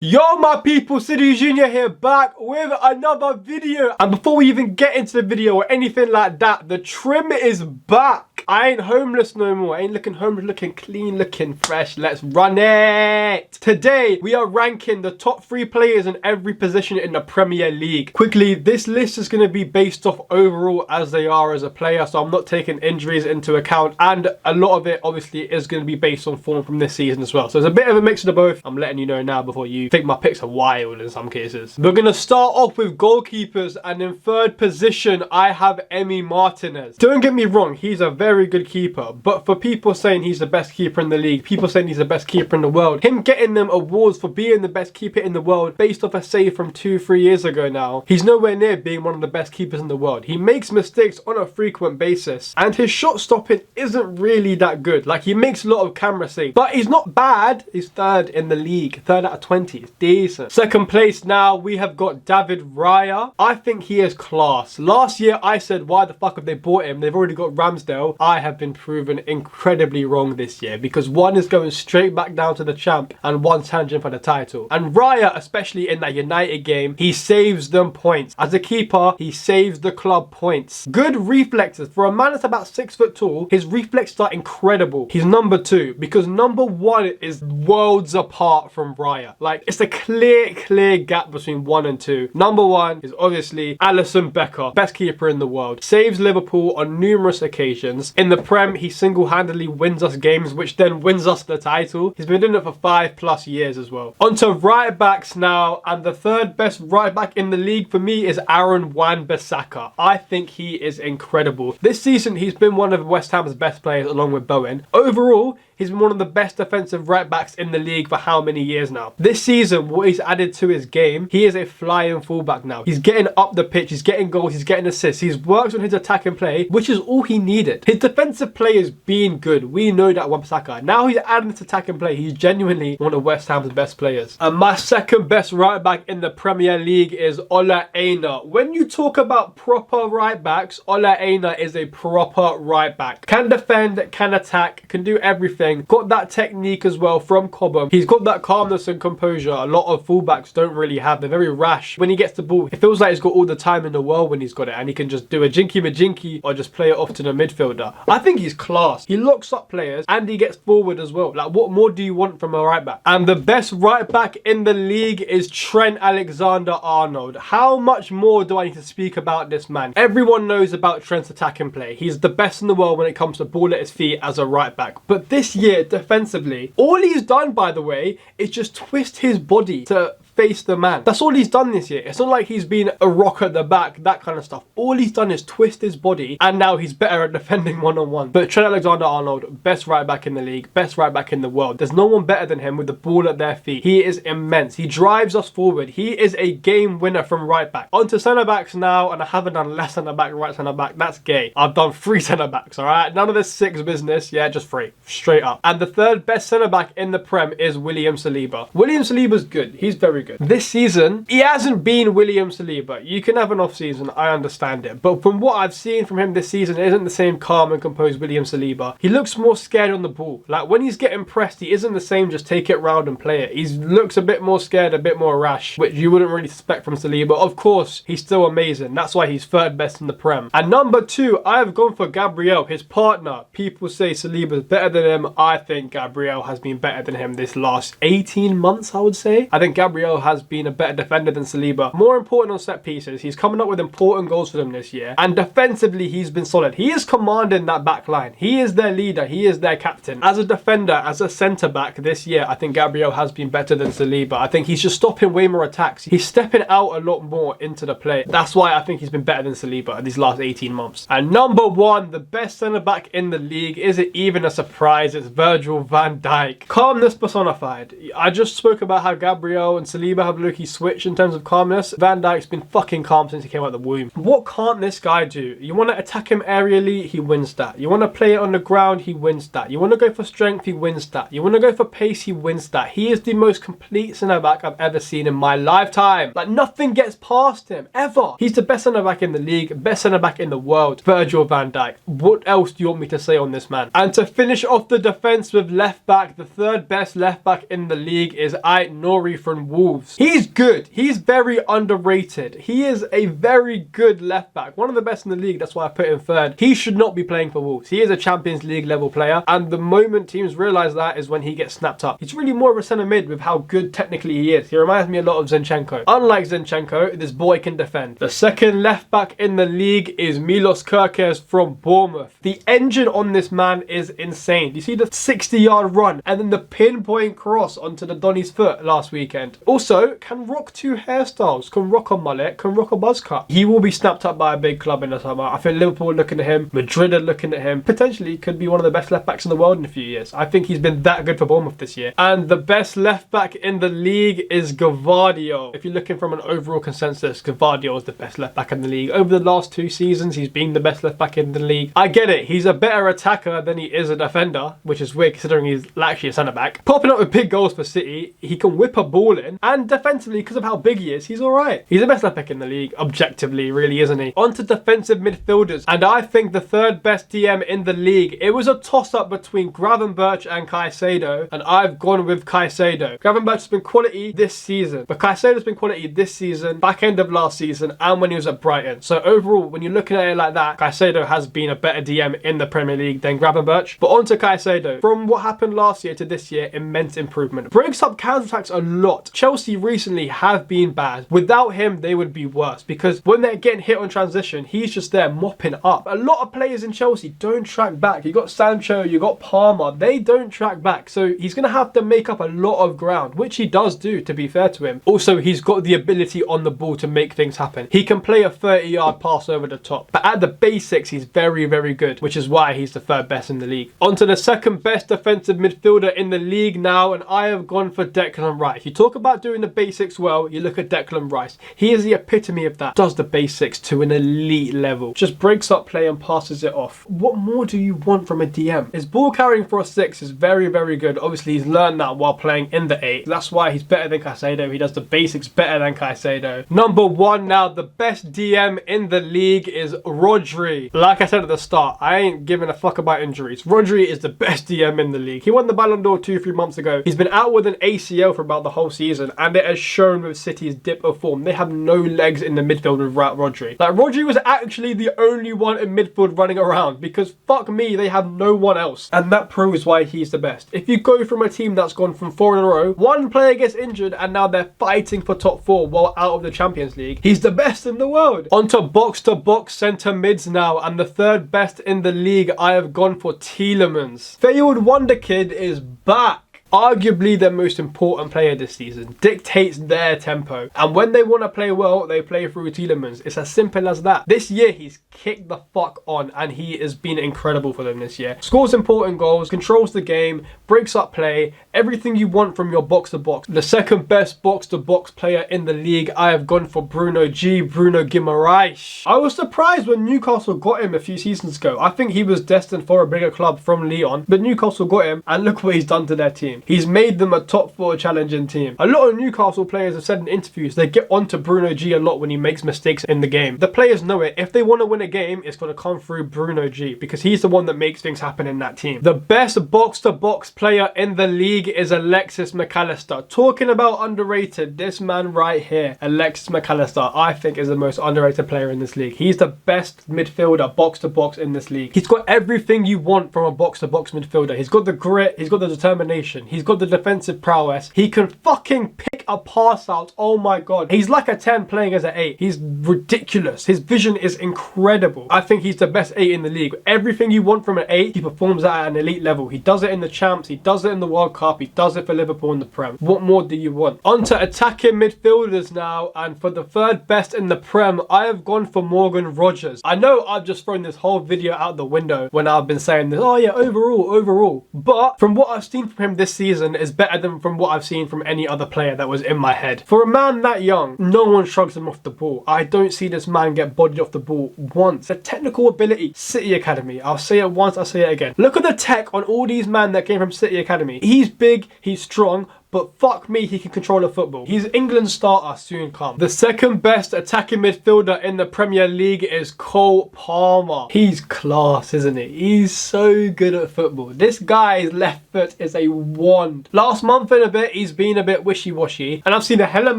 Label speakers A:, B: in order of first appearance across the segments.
A: Yo my people, SidhuJr here, back with another video. And before we even get into the video or anything like that, the trim is back. I ain't homeless no more. I ain't looking homeless, looking clean, looking fresh. Let's run it. Today we are ranking the top 3 players in every position in the Premier League. Quickly, this list is going to be based off overall as they are as a player, so I'm not taking injuries into account, and a lot of it obviously is going to be based on form from this season as well. So it's a bit of a mix of the both. I'm letting you know now before you think my picks are wild in some cases. We're going to start off with goalkeepers, and in third position I have Emi Martinez. Don't get me wrong, he's a very good keeper, but for people saying he's the best keeper in the league, people saying he's the best keeper in the world, him getting them awards for being the best keeper in the world based off a save from 2-3 years ago now, he's nowhere near being one of the best keepers in the world. He makes mistakes on a frequent basis, and his shot stopping isn't really that good. Like, he makes a lot of camera saves, but he's not bad. He's third in the league, 3rd out of 20. It's decent. Second place now we have got David Raya. I think he is class. Last year I said, why the fuck have they bought him? They've already got Ramsdale. I have been proven incredibly wrong this year, because one is going straight back down to the champ and one's tangent for the title. And Raya, especially in that United game, he saves them points. As a keeper, he saves the club points. Good reflexes. For a man that's about 6 foot tall, his reflexes are incredible. He's number 2, because number 1 is worlds apart from Raya. Like, it's a clear gap between 1 and 2. Number 1 is obviously Alisson Becker, best keeper in the world. Saves Liverpool on numerous occasions. In the Prem, he single-handedly wins us games, which then wins us the title. He's been doing it for 5+ years as well. On to right backs now, and the third best right back in the league for me is Aaron Wan-Bissaka. I think he is incredible. This season, he's been one of West Ham's best players along with Bowen. Overall, he's been one of the best defensive right backs in the league for how many years now? This season, what he's added to his game, he is a flying fullback now. He's getting up the pitch, he's getting goals, he's getting assists. He's worked on his attack and play, which is all he needed. His defensive play is being good. We know that Wan-Bissaka. Now he's adding to attack and play. He's genuinely one of West Ham's best players. And my second best right back in the Premier League is Ola Aina. When you talk about proper right backs, Ola Aina is a proper right back. Can defend, can attack, can do everything. Got that technique as well from Cobham. He's got that calmness and composure a lot of fullbacks don't really have. They're very rash. When he gets the ball, it feels like he's got all the time in the world when he's got it, and he can just do a jinky-majinky or just play it off to the midfielder. I think he's class. He locks up players and he gets forward as well. Like, what more do you want from a right back? And the best right back in the league is Trent Alexander-Arnold. How much more do I need to speak about this man? Everyone knows about Trent's attack and play. He's the best in the world when it comes to ball at his feet as a right back. But this year, defensively, all he's done, by the way, is just twist his body to face the man. That's all he's done this year. It's not like he's been a rock at the back, that kind of stuff. All he's done is twist his body, and now he's better at defending one-on-one. But Trent Alexander-Arnold, best right back in the league, best right back in the world. There's no one better than him with the ball at their feet. He is immense. He drives us forward. He is a game winner from right back. On to centre backs now, and I haven't done left centre back, right centre back. That's gay. I've done 3 centre backs, all right? None of this 6 business. Yeah, just 3. Straight up. And the third best centre back in the Prem is William Saliba. William Saliba's good. He's very good. This season, he hasn't been William Saliba. You can have an off season, I understand it. But from what I've seen from him this season, it isn't the same calm and composed William Saliba. He looks more scared on the ball. Like, when he's getting pressed, he isn't the same just take it round and play it. He looks a bit more scared, a bit more rash, which you wouldn't really suspect from Saliba. Of course, he's still amazing. That's why he's third best in the Prem. And number 2, I have gone for Gabriel, his partner. People say Saliba's better than him. I think Gabriel has been better than him this last 18 months, I would say. I think Gabriel has been a better defender than Saliba. More important on set pieces. He's coming up with important goals for them this year. And defensively, he's been solid. He is commanding that back line. He is their leader. He is their captain. As a defender, as a centre back this year, I think Gabriel has been better than Saliba. I think he's just stopping way more attacks. He's stepping out a lot more into the play. That's why I think he's been better than Saliba these last 18 months. And number 1, the best centre back in the league, is it even a surprise? It's Virgil van Dijk. Calmness personified. I just spoke about how Gabriel and Saliba Saliba have low-key switched in terms of calmness. Van Dijk's been fucking calm since he came out of the womb. What can't this guy do? You want to attack him aerially, he wins that. You want to play it on the ground, he wins that. You want to go for strength, he wins that. You want to go for pace, he wins that. He is the most complete centre-back I've ever seen in my lifetime. Like, nothing gets past him, ever. He's the best centre-back in the league, best centre-back in the world. Virgil van Dijk. What else do you want me to say on this man? And to finish off the defence with left-back, the third best left-back in the league is Ait Nouri from Wolves. He's good. He's very underrated. He is a very good left-back. One of the best in the league. That's why I put him third. He should not be playing for Wolves. He is a Champions League level player. And the moment teams realise that is when he gets snapped up. He's really more of a centre mid with how good technically he is. He reminds me a lot of Zinchenko. Unlike Zinchenko, this boy can defend. The second left-back in the league is Milos Kerkez from Bournemouth. The engine on this man is insane. You see the 60-yard run and then the pinpoint cross onto the Donny's foot last weekend. Also, can rock two hairstyles, can rock a mullet, can rock a buzz cut. He will be snapped up by a big club in the summer. I think Liverpool are looking at him, Madrid are looking at him. Potentially could be one of the best left backs in the world in a few years. I think he's been that good for Bournemouth this year. And the best left back in the league is Gvardiol. If you're looking from an overall consensus, Gvardiol is the best left back in the league. Over the last 2 seasons, he's been the best left back in the league. I get it. He's a better attacker than he is a defender, which is weird considering he's actually a centre back. Popping up with big goals for City, he can whip a ball in, and defensively, because of how big he is, he's alright. He's the best left back in the league, objectively, really, isn't he? On to defensive midfielders, and I think the third best DM in the league. It was a toss-up between Gravenberch and Caicedo, and I've gone with Caicedo. Gravenberch has been quality this season, but Caicedo's been quality this season, back end of last season, and when he was at Brighton. So overall, when you're looking at it like that, Caicedo has been a better DM in the Premier League than Gravenberch. But on to Caicedo. From what happened last year to this year, immense improvement. Breaks up counter-attacks a lot. Chelsea recently have been bad. Without him, they would be worse, because when they're getting hit on transition, he's just there mopping up. A lot of players in Chelsea don't track back. You got Sancho, you got Palmer. They don't track back. So he's going to have to make up a lot of ground, which he does do, to be fair to him. Also, he's got the ability on the ball to make things happen. He can play a 30-yard pass over the top. But at the basics, he's very, very good, which is why he's the third best in the league. On to the second best defensive midfielder in the league now, and I have gone for Declan Rice. If you talk about doing the basics well, you look at Declan Rice. He is the epitome of that. Does the basics to an elite level. Just breaks up play and passes it off. What more do you want from a DM? His ball carrying for a 6 is very, very good. Obviously, he's learned that while playing in the 8. That's why he's better than Caicedo. He does the basics better than Caicedo. Number 1 now, the best DM in the league is Rodri. Like I said at the start, I ain't giving a fuck about injuries. Rodri is the best DM in the league. He won the Ballon d'Or 2-3 months ago. He's been out with an ACL for about the whole season, and it has shown with City's dip of form. They have no legs in the midfield without Rodri. Like, Rodri was actually the only one in midfield running around, because fuck me, they have no one else. And that proves why he's the best. If you go from a team that's gone from 4 in a row, one player gets injured and now they're fighting for top 4 while out of the Champions League, he's the best in the world. On to box centre mids now, and the third best in the league, I have gone for Tielemans. Failed wonder kid is back. Arguably their most important player this season, dictates their tempo, and when they want to play well, they play through Tielemans. It's as simple as that. This year he's kicked the fuck on, and he has been incredible for them this year. Scores important goals, controls the game, breaks up play, everything you want from your box to box. The second best box to box player in the league, I have gone for Bruno Guimaraes. I was surprised when Newcastle got him a few seasons ago. I think he was destined for a bigger club from Lyon, but Newcastle got him, and look what he's done to their team. He's made them a top 4 challenging team. A lot of Newcastle players have said in interviews they get onto Bruno G a lot when he makes mistakes in the game. The players know it. If they want to win a game, it's going to come through Bruno G, because he's the one that makes things happen in that team. The best box-to-box player in the league is Alexis McAllister. Talking about underrated, this man right here, Alexis McAllister, I think is the most underrated player in this league. He's the best midfielder box-to-box in this league. He's got everything you want from a box-to-box midfielder. He's got the grit, he's got the determination, he's got the defensive prowess. He can fucking pick a pass out. Oh my god. He's like a 10 playing as an 8. He's ridiculous. His vision is incredible. I think he's the best 8 in the league. Everything you want from an 8, he performs at an elite level. He does it in the Champs. He does it in the World Cup. He does it for Liverpool in the Prem. What more do you want? On to attacking midfielders now. And for the third best in the Prem, I have gone for Morgan Rogers. I know I've just thrown this whole video out the window when I've been saying this. Oh yeah, overall. But from what I've seen from him this season is better than from what I've seen from any other player that was was in my head. For a man that young, no one shrugs him off the ball. I don't see this man get bodied off the ball once. The technical ability, City Academy. I'll say it once, I'll say it again. Look at the tech on all these men that came from City Academy. He's big, he's strong, but fuck me, he can control a football. He's England's starter, soon come. The second best attacking midfielder in the Premier League is Cole Palmer. He's class, isn't he? He's so good at football. This guy's left foot is a wand. Last month and a bit, he's been a bit wishy-washy, and I've seen a hell of a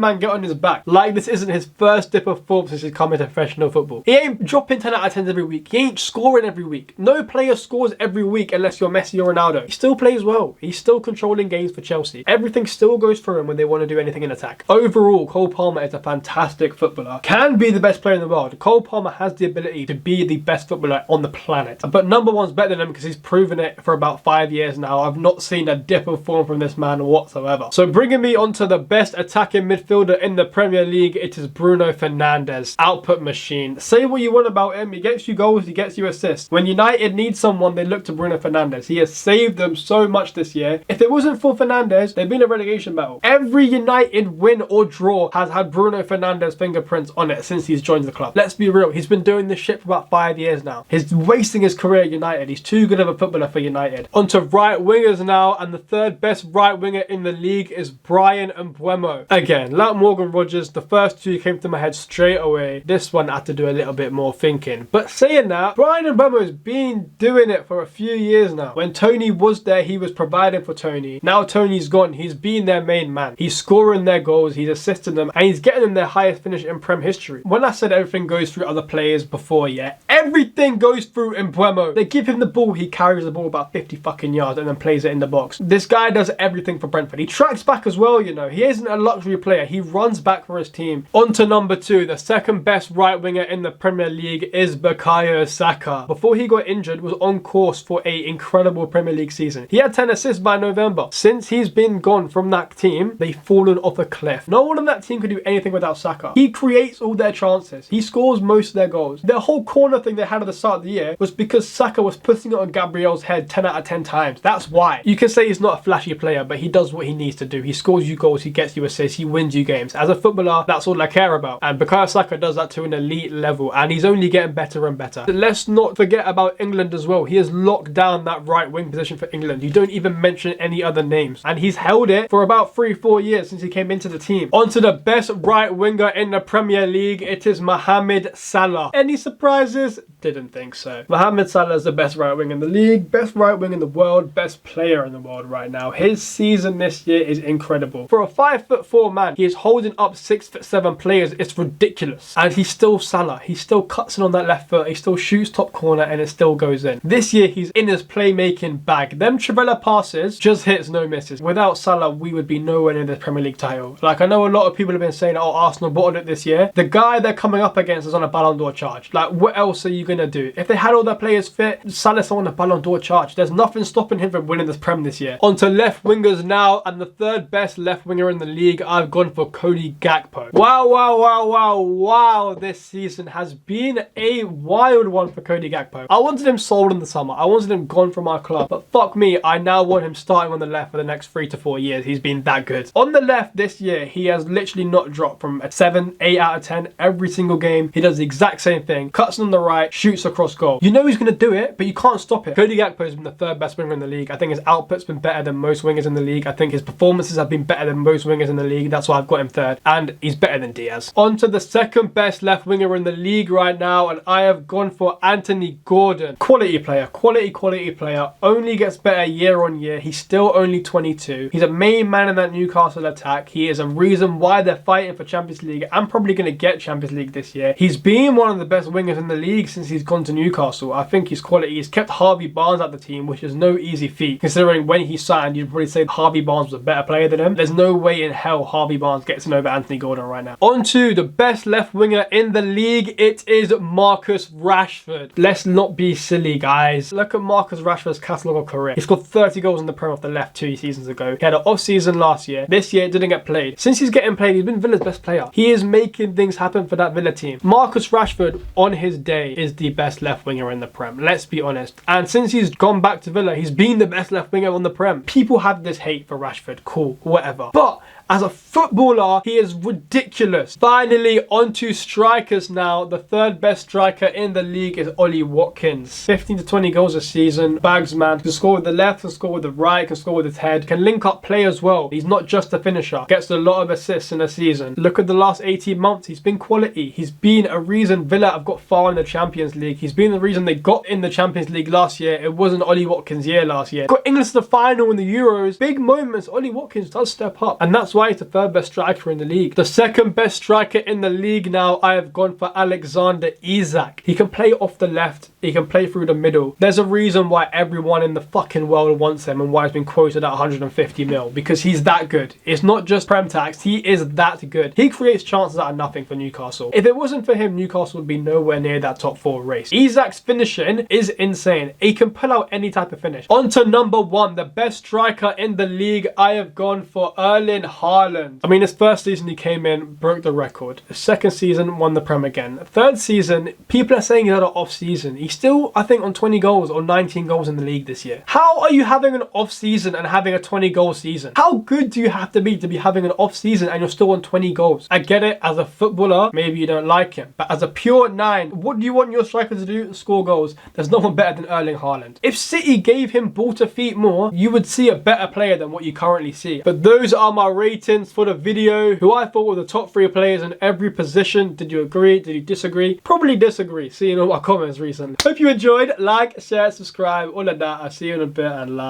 A: man get on his back. Like this isn't his first dip of form since he's come into professional football. He ain't dropping 10 out of 10s every week. He ain't scoring every week. No player scores every week unless you're Messi or Ronaldo. He still plays well. He's still controlling games for Chelsea. Everything still goes through him when they want to do anything in attack. Overall, Cole Palmer is a fantastic footballer. Can be the best player in the world. Cole Palmer has the ability to be the best footballer on the planet. But number one's better than him because he's proven it for about 5 years now. I've not seen a dip of form from this man whatsoever. So bringing me onto the best attacking midfielder in the Premier League, it is Bruno Fernandes. Output machine. Say what you want about him. He gets you goals, he gets you assists. When United need someone, they look to Bruno Fernandes. He has saved them so much this year. If it wasn't for Fernandes, they'd be in a relegation battle. Every United win or draw has had Bruno Fernandes fingerprints on it since he's joined the club. Let's be real, he's been doing this shit for about 5 years now. He's wasting his career at United. He's too good of a footballer for United. On to right wingers now, and the third best right winger in the league is Bryan Mbeumo. Again, like Morgan Rogers, the first two came to my head straight away. This one I had to do a little bit more thinking. But saying that, Bryan Mbeumo has been doing it for a few years now. When Tony was there, he was providing for Tony. Now Tony's gone, he's been their main man. He's scoring their goals, he's assisting them, and he's getting them their highest finish in Prem history. When I said everything goes through other players before, yeah, everything goes through Mbeumo. They give him the ball, he carries the ball about 50 fucking yards and then plays it in the box. This guy does everything for Brentford. He tracks back as well, you know. He isn't a luxury player, he runs back for his team. On to number two, the second best right winger in the Premier League is Bukayo Saka. Before he got injured, was on course for an incredible Premier League season. He had 10 assists by November. Since he's been gone from that team, they've fallen off a cliff. No one on that team could do anything without Saka. He creates all their chances. He scores most of their goals. The whole corner thing they had at the start of the year was because Saka was putting it on Gabriel's head 10 out of 10 times. That's why. You can say he's not a flashy player, but he does what he needs to do. He scores you goals, he gets you assists, he wins you games. As a footballer, that's all I care about. And Bukayo Saka does that to an elite level, and he's only getting better and better. Let's not forget about England as well. He has locked down that right wing position for England. You don't even mention any other names. And he's held it for about 3-4 years since he came into the team. On to the best right winger in the Premier League, it is Mohamed Salah. Any surprises? Didn't think so. Mohamed Salah is the best right wing in the league, best right wing in the world, best player in the world right now. His season this year is incredible. For a 5'4" man, he is holding up 6'7" players. It's ridiculous. And he's still Salah. He still cuts in on that left foot. He still shoots top corner and it still goes in. This year, he's in his playmaking bag. Them Trivela passes, just hits, no misses. Without Salah, we would be nowhere near the Premier League title. Like, I know a lot of people have been saying, oh, Arsenal bottled it this year. The guy they're coming up against is on a Ballon d'Or charge. Like, what else are you going to do? If they had all their players fit, Salah's on a Ballon d'Or charge. There's nothing stopping him from winning this Prem this year. On to left wingers now, and the third best left winger in the league, I've gone for Cody Gakpo. Wow, wow, wow, wow, wow. This season has been a wild one for Cody Gakpo. I wanted him sold in the summer. I wanted him gone from our club. But fuck me, I now want him starting on the left for the next 3 to 4 years. He's been that good. On the left this year, he has literally not dropped from a 7, 8 out of 10 every single game. He does the exact same thing. Cuts on the right, shoots across goal. You know he's going to do it, but you can't stop it. Cody Gakpo has been the third best winger in the league. I think his output's been better than most wingers in the league. I think his performances have been better than most wingers in the league. That's why I've got him third. And he's better than Diaz. On to the second best left winger in the league right now, and I have gone for Anthony Gordon. Quality player. Quality player. Only gets better year on year. He's still only 22. He's a main man in that Newcastle attack. He is a reason why they're fighting for Champions League. I'm probably going to get Champions League this year. He's been one of the best wingers in the league since he's gone to Newcastle. I think his quality. He's kept Harvey Barnes at the team, which is no easy feat. Considering when he signed, you'd probably say Harvey Barnes was a better player than him. There's no way in hell Harvey Barnes gets in over Anthony Gordon right now. On to the best left winger in the league. It is Marcus Rashford. Let's not be silly, guys. Look at Marcus Rashford's catalogue of career. He scored 30 goals in the Prem off the left 2 seasons ago. He had an off season last year. This year it didn't get played. Since he's getting played, he's been Villa's best player. He is making things happen for that Villa team. Marcus Rashford on his day is the best left winger in the Prem. Let's be honest. And since he's gone back to Villa, he's been the best left winger on the Prem. People have this hate for Rashford. Cool, whatever. But As a footballer, he is ridiculous. Finally, onto strikers now. The third best striker in the league is Ollie Watkins. 15 to 20 goals a season. Bags man. Can score with the left, can score with the right, can score with his head. Can link up play as well. He's not just a finisher. Gets a lot of assists in a season. Look at the last 18 months. He's been quality. He's been a reason Villa have got far in the Champions League. He's been the reason they got in the Champions League last year. It wasn't Ollie Watkins' year last year. Got England to the final in the Euros. Big moments. Ollie Watkins does step up. And that's why he's the third best striker in the league. The second best striker in the league now, I have gone for Alexander Isak. He can play off the left. He can play through the middle. There's a reason why everyone in the fucking world wants him and why he's been quoted at 150 mil. Because he's that good. It's not just Prem tax. He is that good. He creates chances out of nothing for Newcastle. If it wasn't for him, Newcastle would be nowhere near that top 4 race. Isak's finishing is insane. He can pull out any type of finish. On to number 1, the best striker in the league. I have gone for Erling Haaland. I mean, his first season he came in, broke the record. His second season, won the Prem again. Third season, people are saying he had an off season. He's still, I think, on 20 goals or 19 goals in the league this year. How are you having an off season and having a 20 goal season? How good do you have to be having an off season and you're still on 20 goals? I get it, as a footballer, maybe you don't like him, but as a pure 9, what do you want your striker to do? Score goals. There's no one better than Erling Haaland. If City gave him ball to feet more, you would see a better player than what you currently see. But those are my ratings for the video, who I thought were the top 3 players in every position. Did you agree? Did you disagree? Probably disagree, seeing all my comments recently. Hope you enjoyed. Like, share, subscribe, all of that. I'll see you in a bit and love.